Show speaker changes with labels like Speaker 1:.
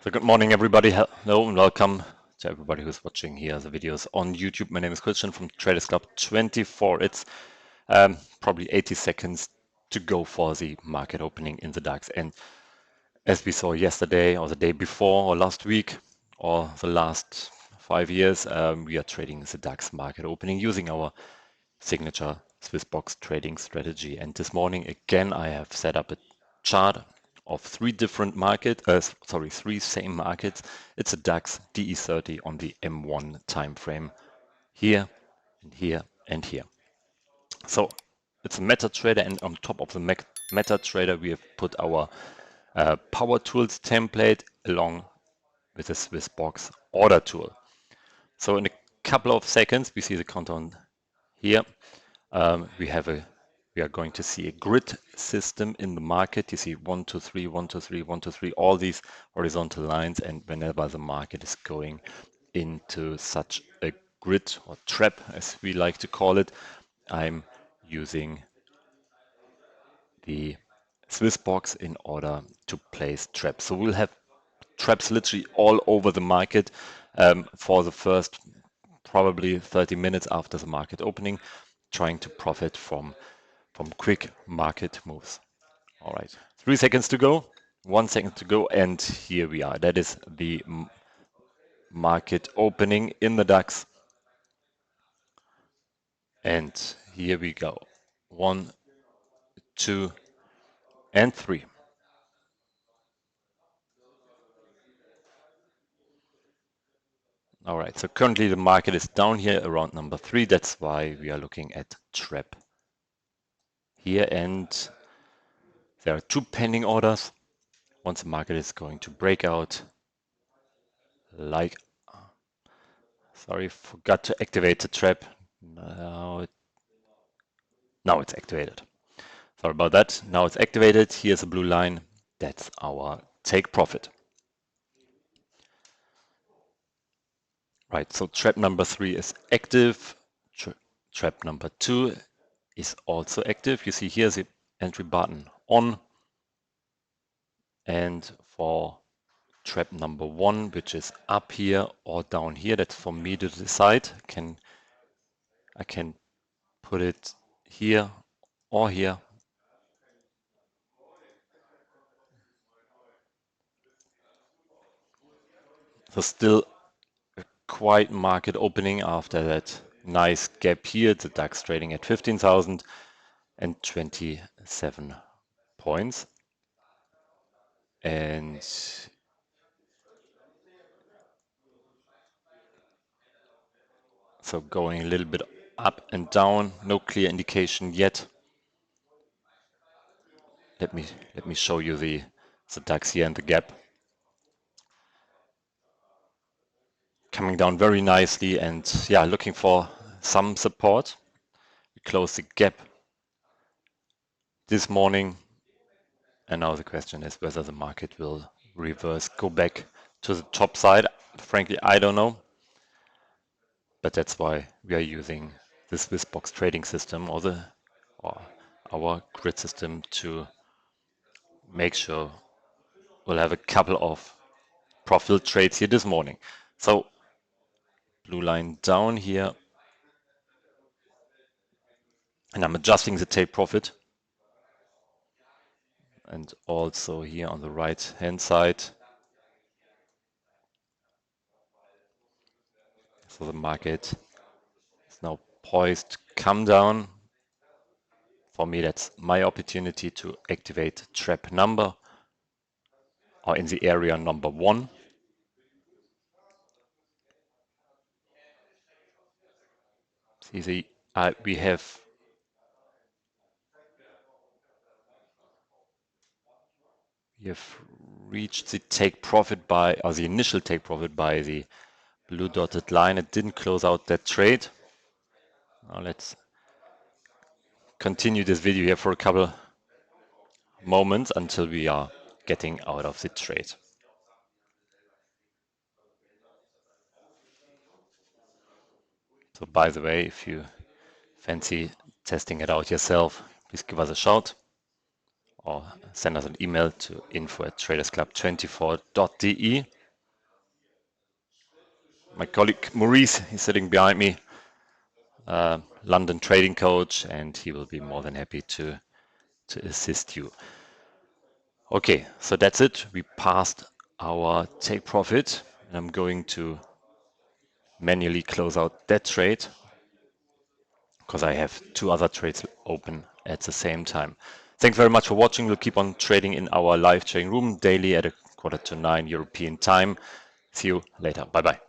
Speaker 1: So good morning, everybody. Hello and welcome to everybody who's watching here the videos on YouTube. My name is Christian from TradersClub24. It's probably 80 seconds to go for the market opening in the DAX. And as we saw yesterday or the day before or last week or the last 5 years, we are trading the DAX market opening using our signature SwissBox trading strategy. And this morning, again, I have set up a chart of three same markets. It's a DAX DE30 on the M1 time frame here and here and here. So it's a MetaTrader, and on top of the MetaTrader, we have put our Power Tools template along with the SwissBox order tool. So in a couple of seconds, we see the countdown here. We are going to see a grid system in the market. You see 1, 2, 3, 1, 2, 3, 1, 2, 3, all these horizontal lines. And whenever the market is going into such a grid or trap, as we like to call it, I'm using the SwissBox in order to place traps. So we'll have traps literally all over the market for the first probably 30 minutes after the market opening, trying to profit from quick market moves. All right, 3 seconds to go, 1 second to go, and here we are. That is the market opening in the DAX. And here we go. 1, 2, and 3. All right, so currently the market is down here around number 3. That's why we are looking at trap here, and there are 2 pending orders. Once the market is going to break out, sorry, forgot to activate the trap. Now it's activated. Sorry about that. Now it's activated. Here's a blue line. That's our take profit. Right, so trap number 3 is active. Trap number 2 is also active. You see here's the entry button on. And for trap number 1, which is up here or down here, that's for me to decide. I can put it here or here. So still a quiet market opening after that nice gap here. The DAX trading at 15,027 points. And so going a little bit up and down, no clear indication yet. Let me show you the DAX here and the gap. Coming down very nicely, and yeah, looking for some support. We closed the gap this morning, and now the question is whether the market will reverse, go back to the top side. Frankly, I don't know, but that's why we are using the SwissBox trading system or our grid system to make sure we'll have a couple of profit trades here this morning. So blue line down here, and I'm adjusting the take profit. And also here on the right hand side. So the market is now poised to come down. For me, that's my opportunity to activate trap number, or in the area number 1. See, we have reached the take profit by, or the initial take profit by the blue dotted line. It didn't close out that trade. Now let's continue this video here for a couple moments until we are getting out of the trade. So by the way, if you fancy testing it out yourself, please give us a shout or send us an email to info@tradersclub24.de. My colleague Maurice is sitting behind me, London trading coach, and he will be more than happy to assist you. Okay, so that's it. We passed our take profit, and I'm going to manually close out that trade because I have 2 other trades open at the same time. Thanks very much for watching. We'll keep on trading in our live trading room daily at 8:45 European time. See you later. Bye bye.